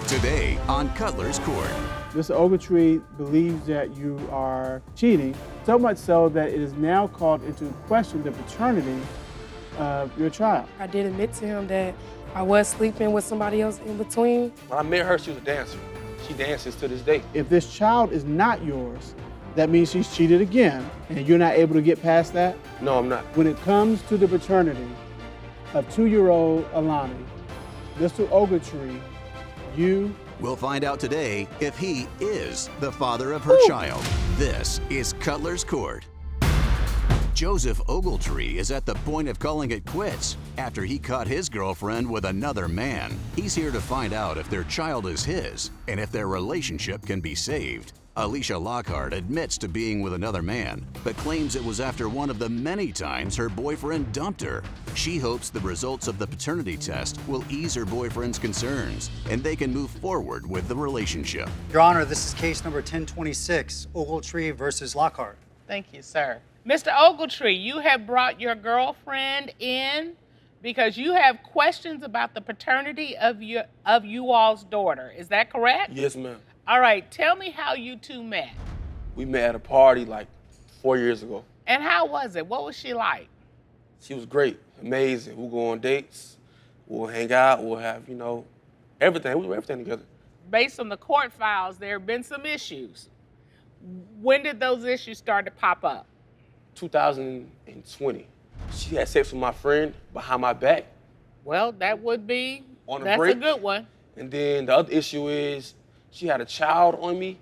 Today on Cutler's Court. Mr. Ogletree believes that you are cheating, so much so that it is now called into question the paternity of your child. I did admit to him that I was sleeping with somebody else in between. When I met her, she was a dancer. She dances to this day. If this child is not yours, that means she's cheated again, and you're not able to get past that? No, I'm not. When it comes to the paternity of 2-year-old Alani, Mr. Ogletree, you... We'll find out today if he is the father of her child. This is Cutler's Court. Joseph Ogletree is at the point of calling it quits after he caught his girlfriend with another man. He's here to find out if their child is his and if their relationship can be saved. Alicia Lockhart admits to being with another man, but claims it was after one of the many times her boyfriend dumped her. She hopes the results of the paternity test will ease her boyfriend's concerns and they can move forward with the relationship. Your Honor, this is case number 1026, Ogletree versus Lockhart. Thank you, sir. Mr. Ogletree, you have brought your girlfriend in because you have questions about the paternity of you all's daughter. Is that correct? Yes, ma'am. All right, tell me how you two met. We met at a party like 4 years ago. And how was it? What was she like? She was great, amazing. We'll go on dates, we'll hang out, we'll have, everything. We do everything together. Based on the court files, there have been some issues. When did those issues start to pop up? 2020. She had sex with my friend behind my back. Well, that would be, On a that's break. a good one. And then the other issue is she had a child on me,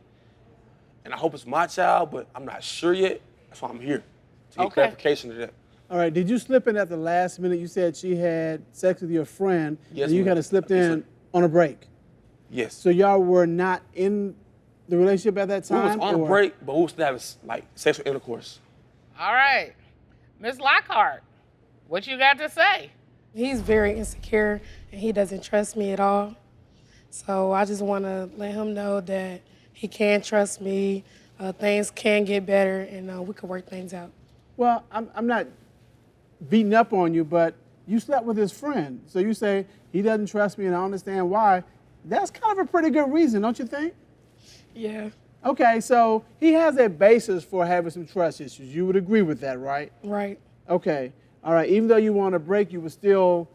and I hope it's my child, but I'm not sure yet. That's why I'm here, to get clarification of that. All right, did you slip in at the last minute? You said she had sex with your friend, Yes, and you ma'am. kind of slipped Yes, in sir. on a break. Yes. So y'all were not in the relationship at that We was time? on a break, but we was still having sexual intercourse. All right. Ms. Lockhart, what you got to say? He's very insecure and he doesn't trust me at all. So I just want to let him know that he can trust me, things can get better, and we can work things out. Well, I'm not beating up on you, but you slept with his friend. So you say, he doesn't trust me and I understand why. That's kind of a pretty good reason, don't you think? Yeah. Okay, so he has a basis for having some trust issues. You would agree with that, right? Right. Okay. All right. Even though you want a break, you were still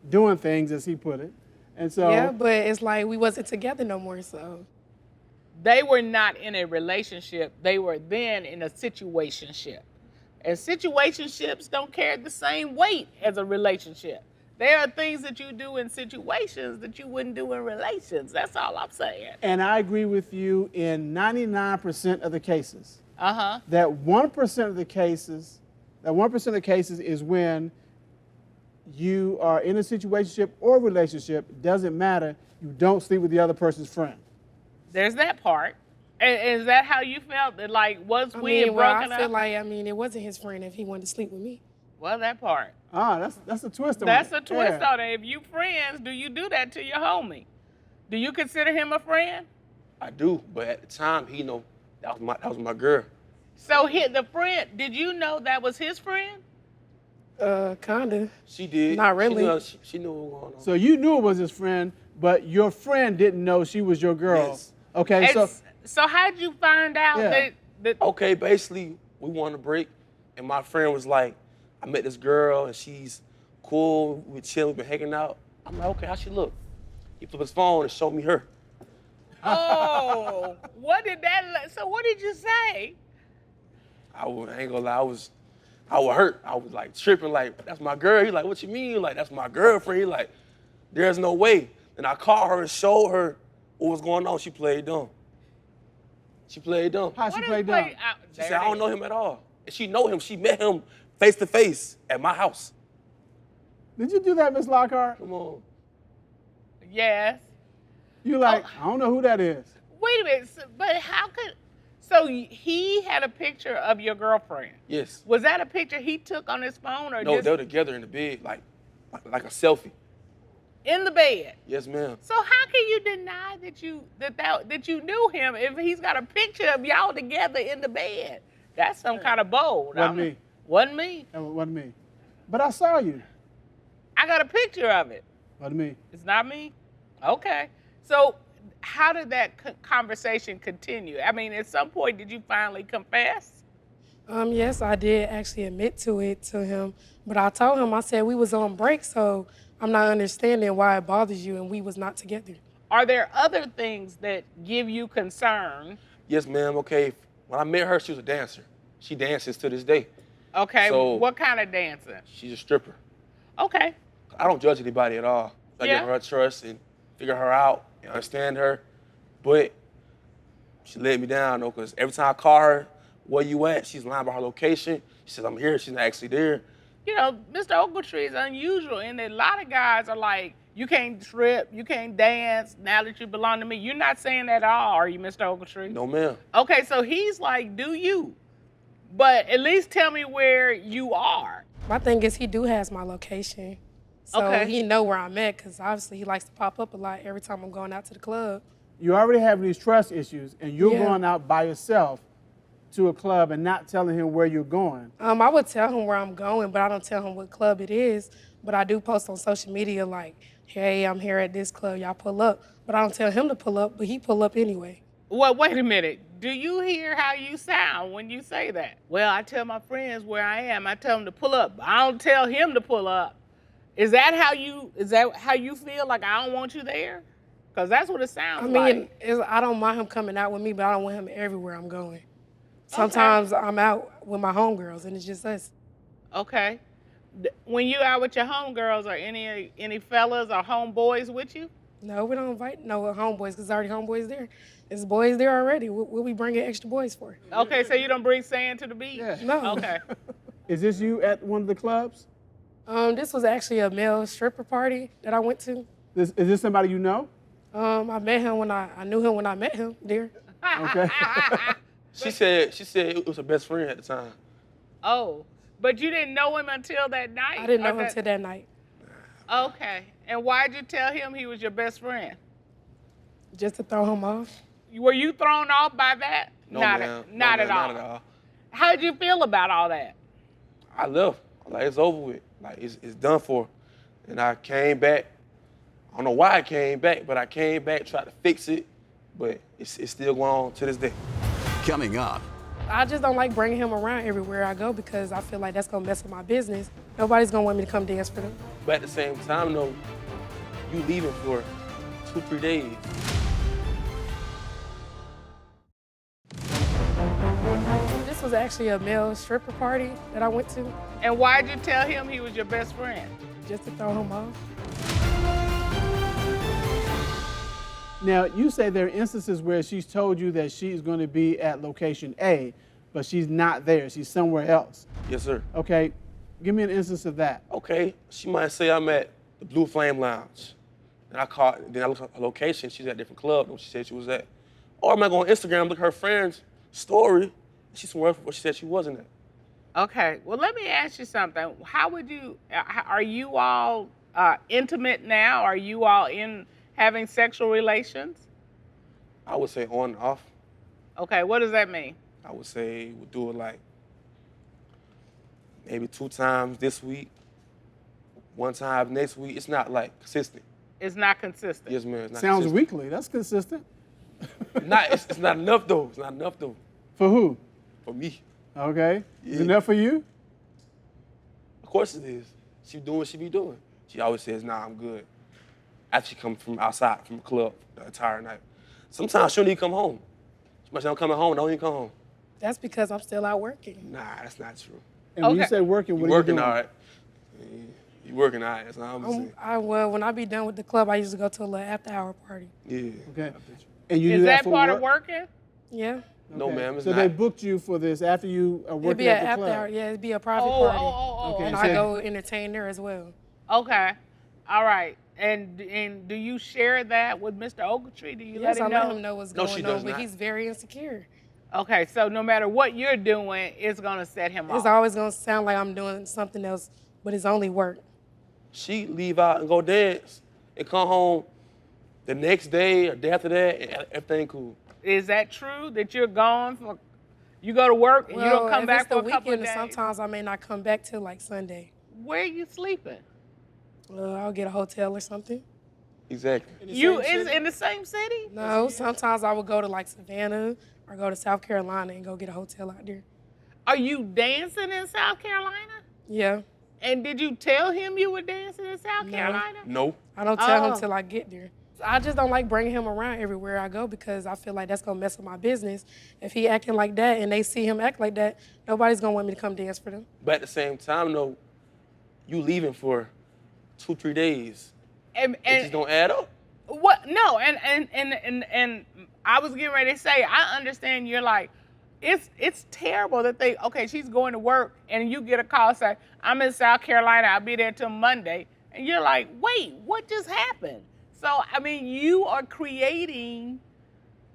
doing things, as he put it. And so... Yeah, but it's like we wasn't together no more, so. They were not in a relationship. They were then in a situationship. And situationships don't carry the same weight as a relationship. There are things that you do in situations that you wouldn't do in relations. That's all I'm saying. And I agree with you in 99% of the cases. Uh-huh. That 1% of the cases, is when you are in a situationship or relationship, doesn't matter, you don't sleep with the other person's friend. There's that part. And is that how you felt? That once we had broken I feel up? like, it wasn't his friend if he wanted to sleep with me. Well, that part. Ah, that's a twist on That's it. a twist Yeah. on it. If you friends, do you do that to your homie? Do you consider him a friend? I do, but at the time, he know that was my girl. So the friend, did you know that was his friend? Kinda. She did. Not really. She knew what was going on. So you knew it was his friend, but your friend didn't know she was your girl. Yes. Okay, So how'd you find out Yeah. that Okay, basically, we won a break, and my friend was like, I met this girl, and she's cool, we chilling, we been hanging out. I'm like, okay, how she look? He flipped his phone and showed me her. Oh, so what did you say? I ain't gonna lie, I was hurt. I was like tripping, like, that's my girl. He like, what you mean? Like, that's my girlfriend. He like, there's no way. Then I called her and showed her what was going on. She played dumb. She played dumb. how she What is played dumb? She said, I don't know him at all. And she know him. She met him face to face at my house. Did you do that, Miss Lockhart? Come on. Yes. You like, I don't know who that is. Wait a minute, but how could, so he had a picture of your girlfriend. Yes. Was that a picture he took on his phone or No, just they were together in the bed, like a selfie. in the bed? Yes, ma'am. So how can you deny that you knew him if he's got a picture of y'all together in the bed? That's some kind of bold. Wasn't me. Wasn't me. That wasn't me. But I saw you. I got a picture of it. Wasn't me. It's not me? Okay. So how did that conversation continue? I mean, at some point, did you finally confess? Yes, I did actually admit to it to him, but I told him, I said we was on break, so I'm not understanding why it bothers you and we was not together. Are there other things that give you concern? Yes, ma'am. Okay. When I met her, she was a dancer. She dances to this day. Okay, So- what kind of dancing? She's a stripper. Okay. I don't judge anybody at all. I Yeah. give her trust and figure her out and understand her. But she let me down though, because every time I call her, where you at? She's lying about her location. She says, I'm here. She's not actually there. You know, Mr. Ogletree is unusual in that a lot of guys are like, you can't strip, you can't dance now that you belong to me. You're not saying that at all, are you, Mr. Ogletree? No, ma'am. Okay, so he's like, do you? But at least tell me where you are. My thing is he do has my location, so Okay. he know where I'm at, because obviously he likes to pop up a lot every time I'm going out to the club. You already have these trust issues, and you're Yeah. going out by yourself to a club and not telling him where you're going. I would tell him where I'm going, but I don't tell him what club it is. But I do post on social media like, hey, I'm here at this club, y'all pull up. But I don't tell him to pull up, but he pull up anyway. Well, wait a minute. Do you hear how you sound when you say that? Well, I tell my friends where I am. I tell them to pull up. I don't tell him to pull up. Is that how you feel? Like I don't want you there? Because that's what it sounds I like. mean, I don't mind him coming out with me, but I don't want him everywhere I'm going. Sometimes I'm out with my homegirls, and it's just us. Okay. When you out with your homegirls, are any fellas or homeboys with you? No, we don't invite no homeboys, because already homeboys there. There's boys there already. What we bringing extra boys for? Okay, so you don't bring sand to the beach? Yeah. No. Okay. Is this you at one of the clubs? This was actually a male stripper party that I went to. Is this somebody you know? I met him when I knew him when I met him there. Okay. She said it was her best friend at the time. Oh, but you didn't know him until that night? I didn't know Or him until that night, Okay. And why'd you tell him he was your best friend? just to throw him off. Were you thrown off by that? No, not ma'am. not No, at ma'am, all. Not at all. How did you feel about all that? I left. Like, it's over with. Like, it's done for. And I came back. I don't know why I came back, but I came back, tried to fix it, but it's still going on to this day. Coming up, I just don't like bringing him around everywhere I go, because I feel like that's gonna mess with my business. Nobody's gonna want me to come dance for them. But at the same time, though, you leaving for 2-3 days. This was actually a male stripper party that I went to, And why'd you tell him he was your best friend? just to throw him off. Now, you say there are instances where she's told you that she's going to be at location A, but she's not there. She's somewhere else. Yes, sir. Okay, give me an instance of that. Okay, she might say I'm at the Blue Flame Lounge. And then I looked at her location, she's at a different club than she said she was at. Or I might go on Instagram, look at her friend's story, she's somewhere else where she said she wasn't at. Okay. Well, let me ask you something. How would you? Are you all intimate now? Are you all having sexual relations? I would say on and off. Okay. What does that mean? I would say we'll do it like maybe 2 times this week, 1 time next week. It's not like consistent. It's not consistent. Yes, ma'am. It's not Sounds consistent. weekly. That's consistent. It's not enough though. It's not enough though For who? for me. Okay. Is Yeah. it enough for you? Of course it is. She doing what she be doing. She always says, nah, I'm good. After she comes from outside, from the club the entire night. Sometimes she don't even come home. She might say, I'm coming home, don't even come home. That's because I'm still out working. Nah, that's not true. And when you Okay. say working, You what working are you all doing? right. You working all right, that's all I'm saying. Well, when I be done with the club, I used to go to a little after-hour party. Yeah. Okay. And you Is do that for part work? of working? Yeah. No, ma'am, it's so not. they booked you for this after you are It'd working be at an the club. after-hour. Yeah, it'd be a private Oh, party. Okay. And so- I go entertain there as well. Okay. All right. And do you share that with Mr. Ogletree? Do you Yes, I let him know? let him know what's No, going she on, does but not. he's very insecure. Okay. So no matter what you're doing, it's gonna set him It's off. always gonna sound like I'm doing something else, but it's only work. She leave out and go dance and come home the next day or day after that and everything cool. Is that true that you're gone for? You go to work and you don't come if back it's for the a couple of weekend, days. sometimes I may not come back till like Sunday. Where are you sleeping? I'll get a hotel or something. Exactly. You is in the same city? No, sometimes I would go to like Savannah or go to South Carolina and go get a hotel out there. Are you dancing in South Carolina? Yeah, And did you tell him you were dancing in South Carolina? No. I don't tell Oh. him till I get there. I just don't like bringing him around everywhere I go because I feel like that's gonna mess with my business. If he acting like that and they see him act like that, nobody's gonna want me to come dance for them. But at the same time, though, you leaving for 2-3 days. And It just don't add up. what? No, and I was getting ready to say, I understand you're like, it's terrible that she's going to work and you get a call say, I'm in South Carolina, I'll be there till Monday. And you're like, wait, what just happened? So, I mean, you are creating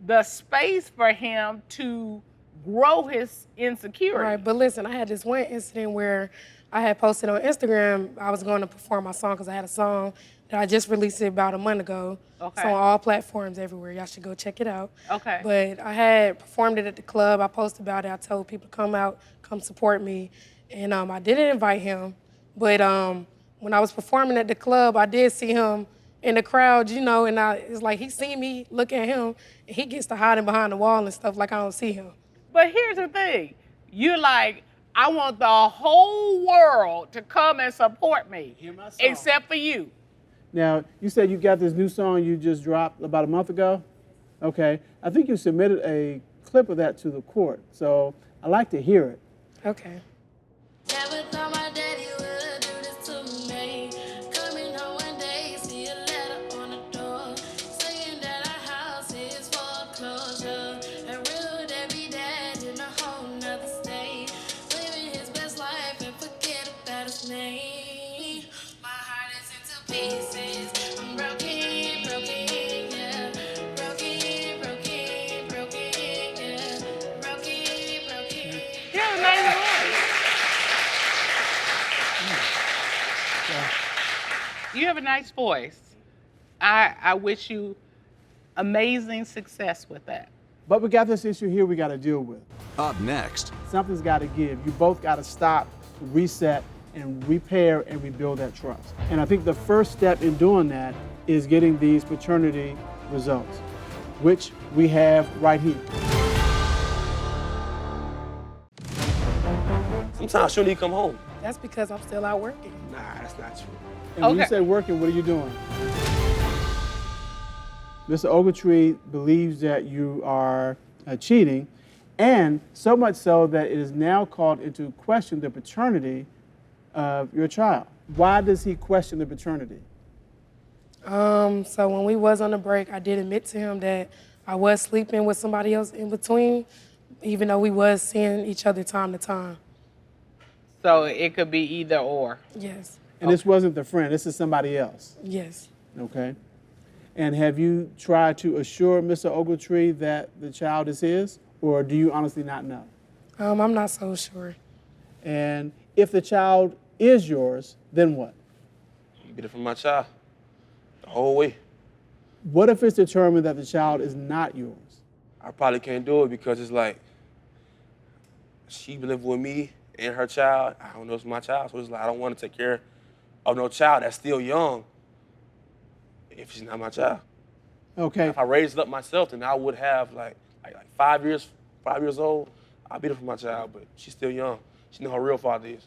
the space for him to grow his insecurity. Right, but listen, I had this one incident where I had posted on Instagram I was going to perform my song because I had a song that I just released it about a month ago. Okay. It's on all platforms everywhere. Y'all should go check it out. Okay. But I had performed it at the club. I posted about it. I told people to come out, come support me. And I didn't invite him. But when I was performing at the club, I did see him in the crowd, and it's like he seen me look at him, and he gets to hiding behind the wall and stuff like I don't see him. But here's the thing. You're like, I want the whole world to come and support me, except for you. Now, you said you got this new song you just dropped about a month ago? Okay. I think you submitted a clip of that to the court, so I'd like to hear it. Okay. Never thought my daddy would do this to me. Coming home one day, see a letter on the door saying that our house is foreclosure. A real deadbeat dad in a whole nother state, living his best life and forget about his name. My heart is into pieces. I'm broken, broken, yeah. Broken, broken, broken, yeah. Broken, broken. You're a nice voice. You have a nice voice. I wish you amazing success with that. But we got this issue here we got to deal with. Up next, Something's got to give. You both got to stop, reset, and repair and rebuild that trust. And I think the first step in doing that is getting these paternity results, which we have right here. Sometimes shouldn't he come home? That's because I'm still out working. Nah, that's not true. And when you Okay. say working, what are you doing? Mr. Ogletree believes that you are cheating, and so much so that it is now called into question the paternity of your child. Why does he question the paternity? So when we was on the break, I did admit to him that I was sleeping with somebody else in between, even though we was seeing each other time to time. So it could be either or. Yes, And this wasn't the friend, this is somebody else, yes. okay? And have you tried to assure Mr. Ogletree that the child is his, or do you honestly not know? I'm not so sure. And if the child is yours, then what? You be there for my child the whole way. What if it's determined that the child is not yours? I probably can't do it because it's like she been living with me and her child. I don't know it's my child, so it's like I don't want to take care of no child that's still young if she's not my child. Okay, If I raised it up myself, then I would have like 5 years old. I'll be there for my child, but she's still young. She know her real father is.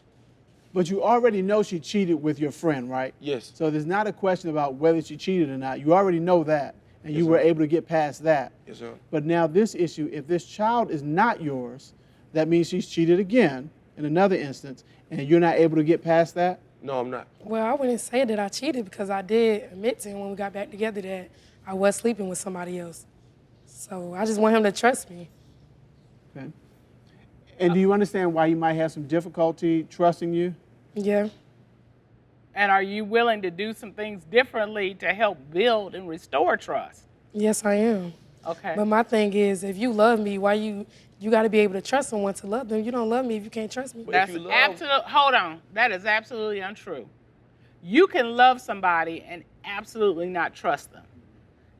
but you already know she cheated with your friend, right? Yes. So there's not a question about whether she cheated or not. You already know that, and you Yes, were sir. able to get past that. Yes, sir. But now this issue, if this child is not yours, that means she's cheated again in another instance, and you're not able to get past that? No, I'm not. Well, I wouldn't say that I cheated because I did admit to him when we got back together that I was sleeping with somebody else. So I just want him to trust me. Okay. And do you understand why he might have some difficulty trusting you? Yeah. And are you willing to do some things differently to help build and restore trust? Yes, I am. Okay. But my thing is, if you love me, why you got to be able to trust someone to love them. You don't love me if you can't trust me. That's you love- absolute. Hold on. That is absolutely untrue. You can love somebody and absolutely not trust them.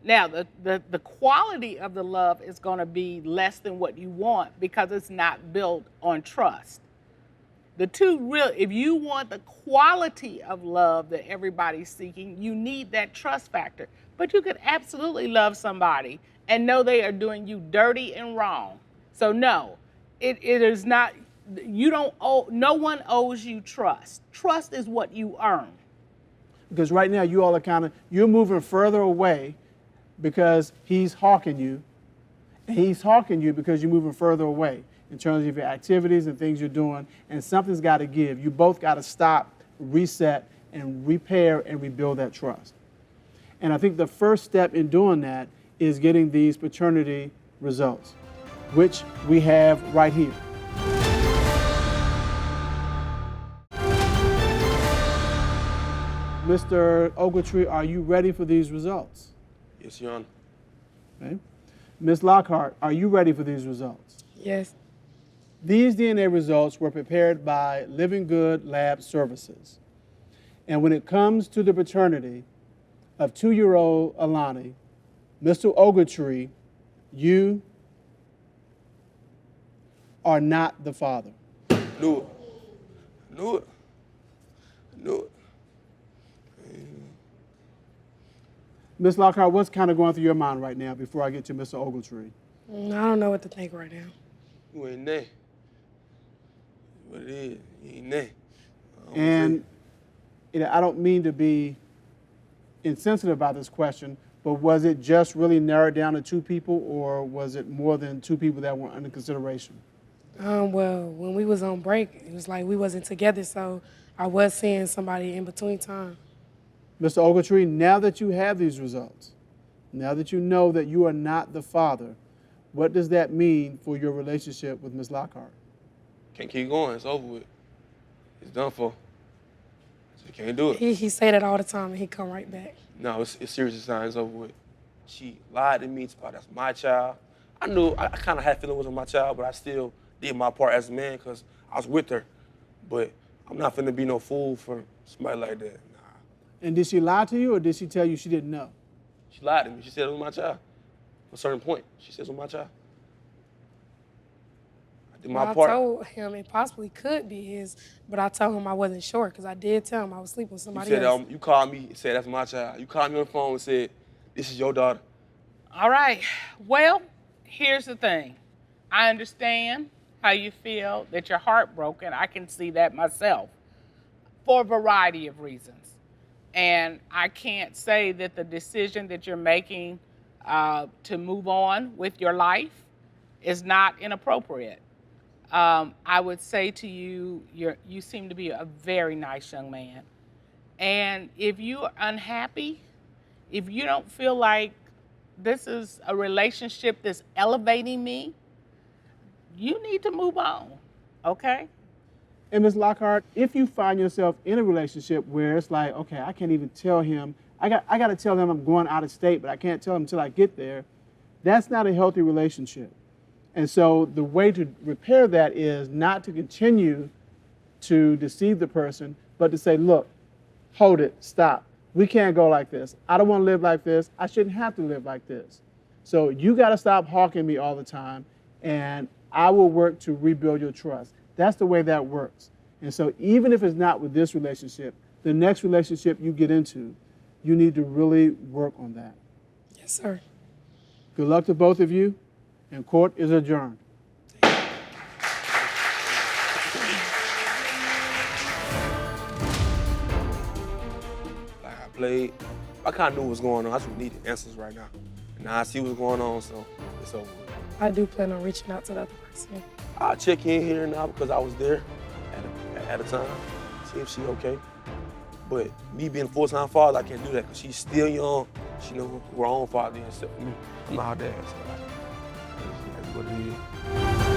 Now, the quality of the love is going to be less than what you want because it's not built on trust. If you want the quality of love that everybody's seeking, you need that trust factor. But you could absolutely love somebody and know they are doing you dirty and wrong. So no, it is not, no one owes you trust. Trust is what you earn. Because right now you all are you're moving further away because he's hawking you. And he's hawking you because you're moving further away in terms of your activities and things you're doing, and something's got to give. You both got to stop, reset, and repair and rebuild that trust. And I think the first step in doing that is getting these paternity results, which we have right here. Mr. Ogletree, are you ready for these results? Yes, Your Honor. Okay. Ms. Lockhart, are you ready for these results? Yes. These DNA results were prepared by Living Good Lab Services. And when it comes to the paternity of 2-year-old Alani, Mr. Ogletree, you are not the father. Knew it. Knew it. Knew it. Ms. Lockhart, what's kind of going through your mind right now before I get to Mr. Ogletree? I don't know what to think right now. You ain't there. What it is, you ain't there. And I don't mean to be insensitive about this question, but was it just really narrowed down to 2 people, or was it more than 2 people that were under consideration? Well, when we was on break, it was like we wasn't together, so I was seeing somebody in between time. Mr. Ogletree, now that you have these results, now that you know that you are not the father, what does that mean for your relationship with Ms. Lockhart? Can't keep going. It's over with. It's done for. So you can't do it. He say that all the time, and he come right back. No, it's serious sign. It's over with. She lied to me. That's my child. I knew I kind of had feelings with my child, but I still did my part as a man because I was with her. But I'm not finna be no fool for somebody like that. Nah. And did she lie to you, or did she tell you she didn't know? She lied to me. She said it was my child. At a certain point, she said it was my child. I did my part. I told him it possibly could be his, but I told him I wasn't sure because I did tell him I was sleeping with somebody else. You called me and said that's my child. You called me on the phone and said this is your daughter. All right. Well, here's the thing. I understand how you feel, that you're heartbroken. I can see that myself for a variety of reasons. And I can't say that the decision that you're making to move on with your life is not inappropriate. I would say to you, you seem to be a very nice young man. And if you're unhappy, if you don't feel like this is a relationship that's elevating me, you need to move on, okay? And Ms. Lockhart, if you find yourself in a relationship where it's like, okay, I can't even tell him, I got to tell him I'm going out of state, but I can't tell him until I get there, that's not a healthy relationship. And so the way to repair that is not to continue to deceive the person, but to say, look, hold it, stop. We can't go like this. I don't want to live like this. I shouldn't have to live like this. So you got to stop hawking me all the time, and I will work to rebuild your trust. That's the way that works. And so even if it's not with this relationship, the next relationship you get into, you need to really work on that. Yes, sir. Good luck to both of you, and court is adjourned. Played. I kind of knew what was going on. I just needed answers right now. And now I see what's going on, so it's over with. I do plan on reaching out to the other person. I'll check in here now because I was there at a time, see if she okay. But me being a full-time father, I can't do that because she's still young. She knows who her own father is except for me. I'm not her dad, so that's what it is.